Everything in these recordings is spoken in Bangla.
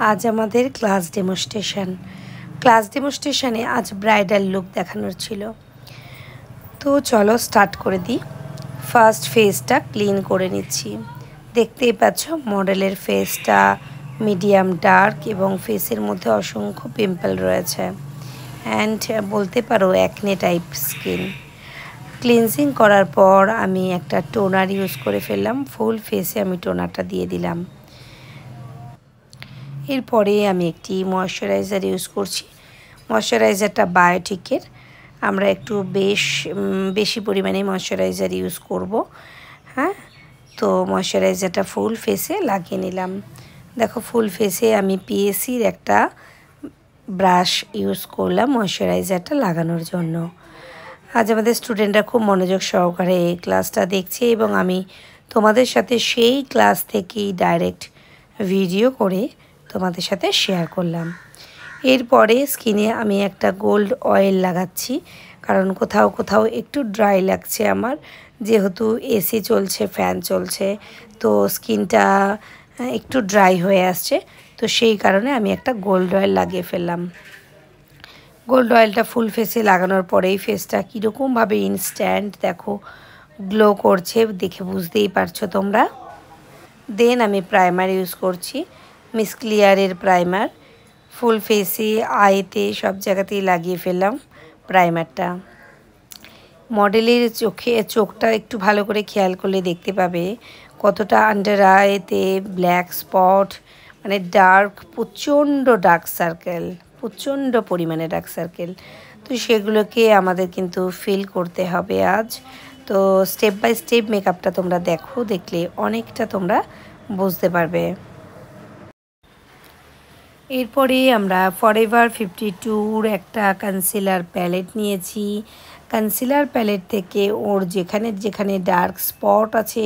আজ আমাদের ক্লাস ডেমোস্ট্রেশনে আজ ব্রাইডাল লুক দেখানোর ছিল। তো চলো স্টার্ট করে দিই। ফার্স্ট ফেসটা ক্লিন করে নিচ্ছি। দেখতেই পাচ্ছ মডেলের ফেসটা মিডিয়াম ডার্ক এবং ফেসের মধ্যে অসংখ্য পিম্পল রয়েছে অ্যান্ড বলতে পারো অ্যাকনে টাইপ স্কিন। ক্লিনজিং করার পর আমি একটা টোনার ইউজ করে ফেললাম। ফুল ফেসে আমি টোনারটা দিয়ে দিলাম। এরপরে আমি একটি ময়শ্চারাইজার ইউজ করছি। ময়শ্চারাইজারটা বায়োটিকের। আমরা একটু বেশি পরিমাণে ময়শ্চারাইজার ইউজ করব। হ্যাঁ, তো ময়শ্চারাইজারটা ফুল ফেসে লাগিয়ে নিলাম। দেখো ফুল ফেসে আমি পিএসির একটা ব্রাশ ইউজ করলাম ময়শ্চারাইজারটা লাগানোর জন্য। আজ আমাদের স্টুডেন্টরা খুব মনোযোগ সহকারে এই ক্লাসটা দেখছে এবং আমি তোমাদের সাথে সেই ক্লাস থেকেই ডাইরেক্ট ভিডিও করে তোমাদের সাথে শেয়ার করলাম। এরপরে স্কিনে আমি একটা গোল্ড অয়েল লাগাচ্ছি, কারণ কোথাও কোথাও একটু ড্রাই লাগছে আমার, যেহেতু এসি চলছে, ফ্যান চলছে, তো স্কিনটা একটু ড্রাই হয়ে আসছে। তো সেই কারণে আমি একটা গোল্ড অয়েল লাগিয়ে ফেললাম। গোল্ড অয়েলটা ফুল ফেসে লাগানোর পরেই ফেসটা কীরকমভাবে ইনস্ট্যান্ট দেখো গ্লো করছে, দেখে বুঝতেই পারছো তোমরা। দেন আমি প্রাইমার ইউজ করছি, মিস ক্লিয়ারের প্রাইমার। ফুল ফেসে, আইতে, সব জায়গাতেই লাগিয়ে ফেললাম প্রাইমারটা। মডেলের চোখটা একটু ভালো করে খেয়াল করলে দেখতে পাবে কতটা আন্ডার আইতে ব্ল্যাক স্পট, মানে ডার্ক, প্রচণ্ড ডার্ক সার্কেল, প্রচণ্ড পরিমাণে ডার্ক সার্কেল। তো সেগুলোকে আমাদের কিন্তু ফিল করতে হবে আজ। তো স্টেপ বাই স্টেপ মেকআপটা তোমরা দেখো, দেখলে অনেকটা তোমরা বুঝতে পারবে। এরপরে আমরা ফরএভার 52-র একটা কনসিলার প্যালেট নিয়েছি। কনসিলার প্যালেট থেকে ওর যেখানে যেখানে ডার্ক স্পট আছে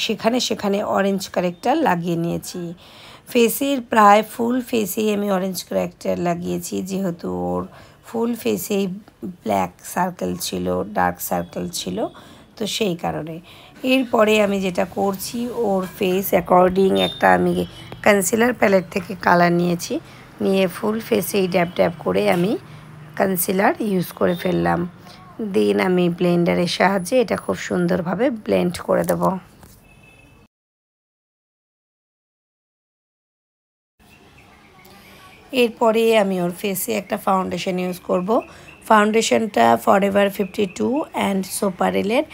সেখানে সেখানে অরেঞ্জ কারেক্টার লাগিয়ে নিয়েছি। ফেসের প্রায় ফুল ফেসেই আমি অরেঞ্জ কারেক্টার লাগিয়েছি, যেহেতু ওর ফুল ফেসেই ব্ল্যাক সার্কেল ছিল, ডার্ক সার্কেল ছিল, তো সেই কারণে। এরপরে আমি যেটা করছি, ওর ফেস অ্যাকর্ডিং একটা আমি কনসিলার প্যালেট থেকে কালার নিয়েছি, নিয়ে ফুল ফেসেই ড্যাব ড্যাব করে আমি কনসিলার ইউজ করে ফেললাম। দেন আমি ব্লেন্ডারের সাহায্যে এটা খুব সুন্দরভাবে ব্লেন্ড করে দেব। এরপরে আমি ওর ফেসে একটা ফাউন্ডেশন ইউজ করব। ফাউন্ডেশনটা ফরএভার 52 অ্যান্ড সোপারেলের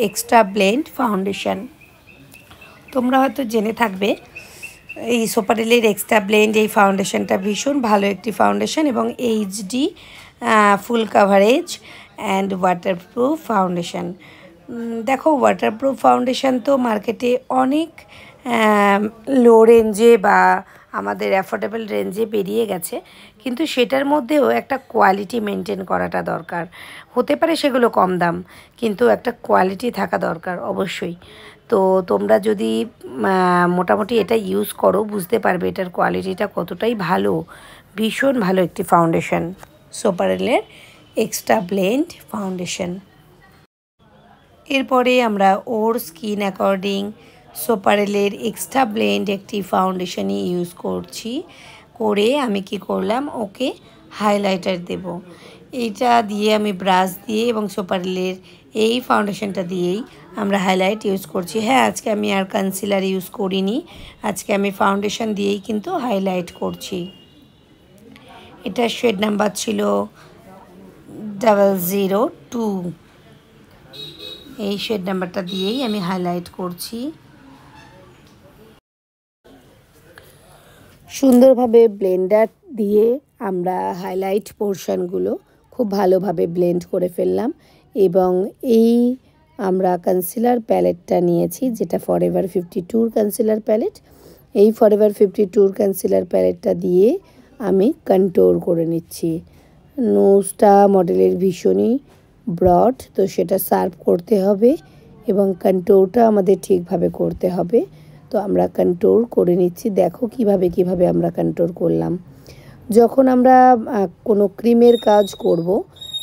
এক্সট্রা ব্লেন্ড ফাউন্ডেশন। তোমরা হয়তো জেনে থাকবে এই সোপারেলের এক্সট্রা ব্লেন্ড এই ফাউন্ডেশনটা ভীষণ ভালো একটি ফাউন্ডেশন এবং HD full coverage and waterproof foundation. দেখো ওয়াটারপ্রুফ ফাউন্ডেশন তো মার্কেটে অনেক লো রেঞ্জে বা আমাদের অ্যাফোর্ডেবল রেঞ্জে বেরিয়ে গেছে, কিন্তু সেটার মধ্যেও একটা কোয়ালিটি মেনটেন করাটা দরকার। হতে পারে সেগুলো কম দাম, কিন্তু একটা কোয়ালিটি থাকা দরকার অবশ্যই। তো তোমরা যদি মোটামুটি এটা ইউজ করো বুঝতে পারবে এটার কোয়ালিটিটা কতটাই ভালো। ভীষণ ভালো একটি ফাউন্ডেশন, সোপারেলের এক্সট্রা ব্লেন্ড ফাউন্ডেশন। এরপরে আমরা ওর স্কিন অ্যাকর্ডিং সোপারেলের এক্সট্রা ব্লেন্ড একটি ফাউন্ডেশনই ইউজ করছি। করে আমি কি করলাম, ওকে হাইলাইটার দেব। এইটা দিয়ে আমি ব্রাশ দিয়ে এবং সোপারেলের এই ফাউন্ডেশনটা দিয়েই আমরা হাইলাইট ইউজ করছি। হ্যাঁ, আজকে আমি আর কনসিলার ইউজ করিনি, আজকে আমি ফাউন্ডেশন দিয়েই কিন্তু হাইলাইট করছি। এটা শেড নাম্বার ছিল 002। এই শেড নাম্বারটা দিয়েই আমি হাইলাইট করছি। সুন্দরভাবে ব্লেন্ডার দিয়ে আমরা হাইলাইট পোর্শনগুলো খুব ভালোভাবে ব্লেন্ড করে ফেললাম এবং এই আমরা কনসিলার প্যালেটটা নিয়েছি, যেটা ফরএভার 52-র কনসিলার প্যালেট। এই ফরএভার 52-র কনসিলার প্যালেটটা দিয়ে আমি কন্ট্রোল করে নিচ্ছি। নোজটা মডেলের ভীষণই ব্রড, তো সেটা সার্ভ করতে হবে এবং কন্ট্রোলটা আমাদের ঠিকভাবে করতে হবে। তো আমরা কন্ট্রোল করে নিচ্ছি। দেখো কিভাবে আমরা কন্ট্রোল করলাম। যখন আমরা কোনো ক্রিমের কাজ করব,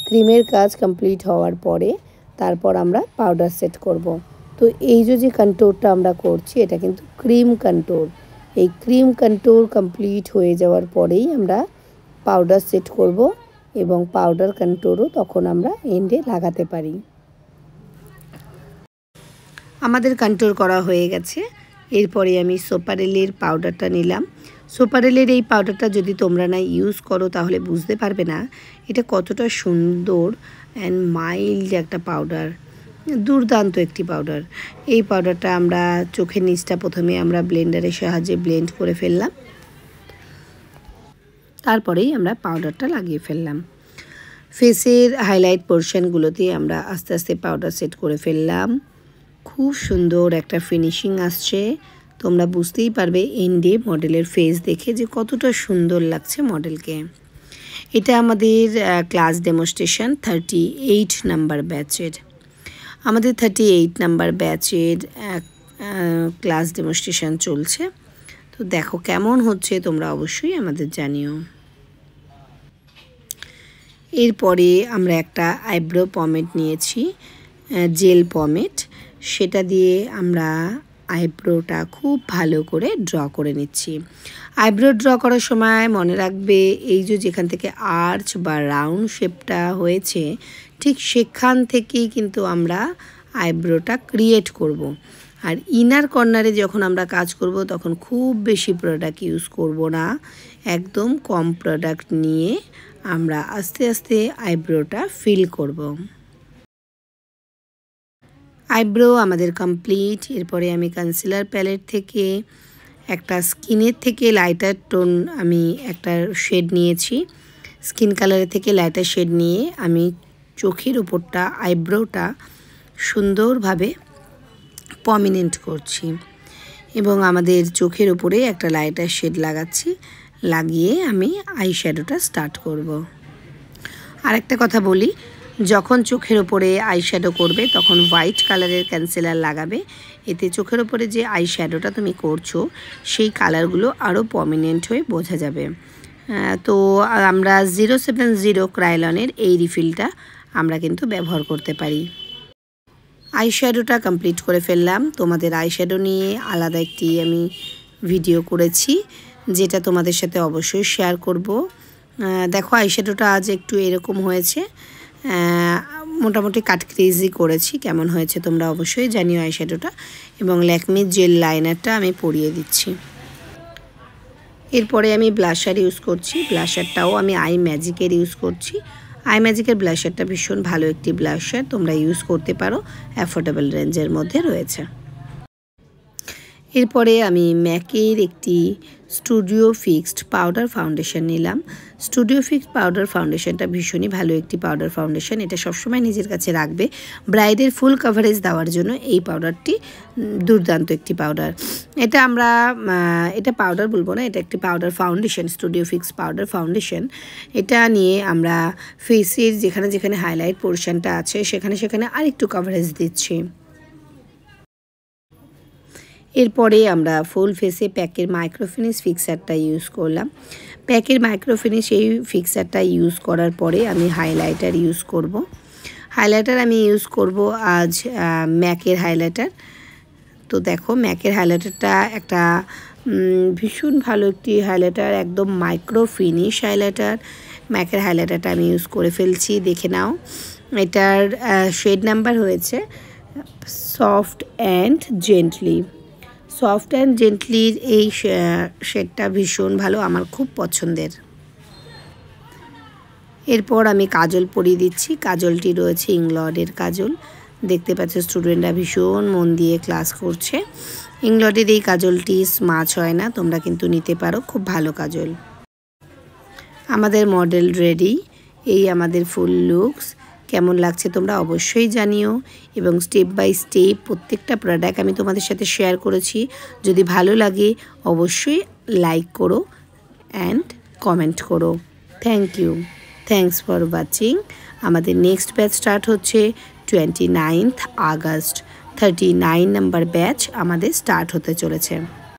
ক্রিমের কাজ কমপ্লিট হওয়ার পরে তারপর আমরা পাউডার সেট করব। তো এই যে কন্ট্রোলটা আমরা করছি এটা কিন্তু ক্রিম কন্ট্রোল, এই ক্রিম কন্ট্যুর কমপ্লিট হয়ে যাওয়ার পরেই আমরা পাউডার সেট করব এবং পাউডার কন্ট্যুরও তখন আমরা এন্ডে লাগাতে পারি। আমাদের কন্ট্যুর করা হয়ে গেছে। এরপরে আমি সোপারেলের পাউডারটা নিলাম। সোপারেলের এই পাউডারটা যদি তোমরা না ইউজ করো তাহলে বুঝতে পারবে না এটা কতটা সুন্দর অ্যান্ড মাইল্ড একটা পাউডার, দুর্দান্ত একটি পাউডার। এই পাউডারটা আমরা চোখের নিচটা প্রথমে আমরা ব্লেন্ডারের সাহায্যে ব্লেন্ড করে ফেললাম, তারপরেই আমরা পাউডারটা লাগিয়ে ফেললাম। ফেসের হাইলাইট পোর্শনগুলোতে আমরা আস্তে আস্তে পাউডার সেট করে ফেললাম। খুব সুন্দর একটা ফিনিশিং আসছে, তোমরা বুঝতেই পারবে এন্ডে মডেলের ফেস দেখে যে কতটা সুন্দর লাগছে মডেলকে। এটা আমাদের ক্লাস ডেমনস্ট্রেশন 38 নাম্বার ব্যাচের। আমাদের 38 নাম্বার ব্যাচের ক্লাস ডেমনস্ট্রেশন চলছে। তো দেখো কেমন হচ্ছে তোমরা অবশ্যই আমাদের জানিও। এরপরে আমরা একটা আইব্রো পমেড নিয়েছি, জেল পমেড। সেটা দিয়ে আমরা আইব্রোটা খুব ভালো করে ড্র করে নিচ্ছি। আইব্রো ড্র করার সময় মনে রাখবে এই যে যেখান থেকে আর্চ বা রাউন্ড শেপটা হয়েছে ঠিক সেখান থেকেই কিন্তু আমরা আইব্রোটা ক্রিয়েট করব। আর ইনার কর্নারে যখন আমরা কাজ করব তখন খুব বেশি প্রোডাক্ট ইউজ করব না, একদম কম প্রোডাক্ট নিয়ে আমরা আস্তে আস্তে আইব্রোটা ফিল করব। আইব্রো আমাদের কমপ্লিট। এরপরে আমি কনসিলার প্যালেট থেকে একটা স্কিনের থেকে লাইটার টোন আমি একটা শেড নিয়েছি, স্কিন কালারের থেকে লাইটার শেড নিয়ে আমি চোখের উপরটা আইব্রোটা সুন্দরভাবে প্রমিনেন্ট করছি এবং আমাদের চোখের উপরে একটা লাইটার শেড লাগাচ্ছি, লাগিয়ে আমি আইশ্যাডোটা স্টার্ট করব। আর একটা কথা বলি, যখন চোখের ওপরে আইশ্যাডো করবে তখন হোয়াইট কালারের কনসিলার লাগাবে, এতে চোখের ওপরে যে আইশ্যাডোটা তুমি করছো সেই কালারগুলো আরও প্রমিনেন্ট হয়ে বোঝা যাবে। তো আমরা 070 ক্রাইলনের এই রিফিলটা আমরা কিন্তু ব্যবহার করতে পারি। আইশ্যাডোটা কমপ্লিট করে ফেললাম। তোমাদের আইশ্যাডো নিয়ে আলাদা একটি আমি ভিডিও করেছি, যেটা তোমাদের সাথে অবশ্যই শেয়ার করব। দেখো আইশ্যাডোটা আজ একটু এরকম হয়েছে, মোটামুটি কাটক্রেজি করেছি, কেমন হয়েছে তোমরা অবশ্যই জানিও আইশ্যাডোটা। এবং ল্যাকমির জেল লাইনারটা আমি পরিয়ে দিচ্ছি। এরপরে আমি ব্লাশার ইউজ করছি, ব্লাশারটাও আমি আই ম্যাজিকের ইউজ করছি। আই ম্যাজিকের ব্লাশারটা ভীষণ ভালো একটি ব্লাশার, তোমরা ইউজ করতে পারো, অ্যাফোর্ডেবল রেঞ্জের মধ্যে রয়েছে। এরপরে আমি ম্যাকের একটি স্টুডিও ফিক্সড পাউডার ফাউন্ডেশন নিলাম। স্টুডিও ফিক্সড পাউডার ফাউন্ডেশনটা ভীষণই ভালো একটি পাউডার ফাউন্ডেশন, এটা সবসময় নিজের কাছে রাখবে। ব্রাইডের ফুল কভারেজ দেওয়ার জন্য এই পাউডারটি দুর্দান্ত একটি পাউডার। এটা আমরা এটা পাউডার বলবো না, এটা একটি powder foundation, studio fixed powder foundation. এটা নিয়ে আমরা ফেসের যেখানে যেখানে হাইলাইট পোর্শনটা আছে সেখানে সেখানে আরেকটু কভারেজ দিচ্ছি। এরপরে আমরা ফুল ফেসে প্যাকের মাইক্রোফিনিশ ফিক্সারটা ইউজ করলাম। প্যাকের মাইক্রোফিনিশ এই ফিক্সারটা ইউজ করার পরে আমি হাইলাইটার ইউজ করব। হাইলাইটার আমি ইউজ করব আজ ম্যাকের হাইলাইটার। তো দেখো ম্যাকের হাইলাইটারটা একটা ভীষণ ভালো একটি হাইলাইটার, একদম মাইক্রোফিনিশ হাইলাইটার। ম্যাকের হাইলাইটারটা আমি ইউজ করে ফেলছি, দেখে নাও। এটার শেড নাম্বার হয়েছে soft and gently. Soft and জেন্টলির এই শেডটা ভীষণ ভালো, আমার খুব পছন্দের। এরপর আমি কাজল পরিয়ে দিচ্ছি। কাজলটি রয়েছে ইংলডের কাজল, দেখতে পাচ্ছ স্টুডেন্টরা ভীষণ মন দিয়ে ক্লাস করছে। ইংলডের এই কাজলটি স্মাচ হয় না, তোমরা কিন্তু নিতে পারো, খুব ভালো কাজল। আমাদের মডেল রেডি, এই আমাদের ফুল লুকস। কেমন লাগছে তোমরা অবশ্যই জানিও এবং স্টেপ বাই স্টেপ প্রত্যেকটা প্রোডাক্ট আমি তোমাদের সাথে শেয়ার করেছি। যদি ভালো লাগে অবশ্যই লাইক করো অ্যান্ড কমেন্ট করো। Thank you, thanks for watching. আমাদের নেক্সট ব্যাচ স্টার্ট হচ্ছে 29 আগস্ট। 39 নাম্বার ব্যাচ আমাদের স্টার্ট হতে চলেছে।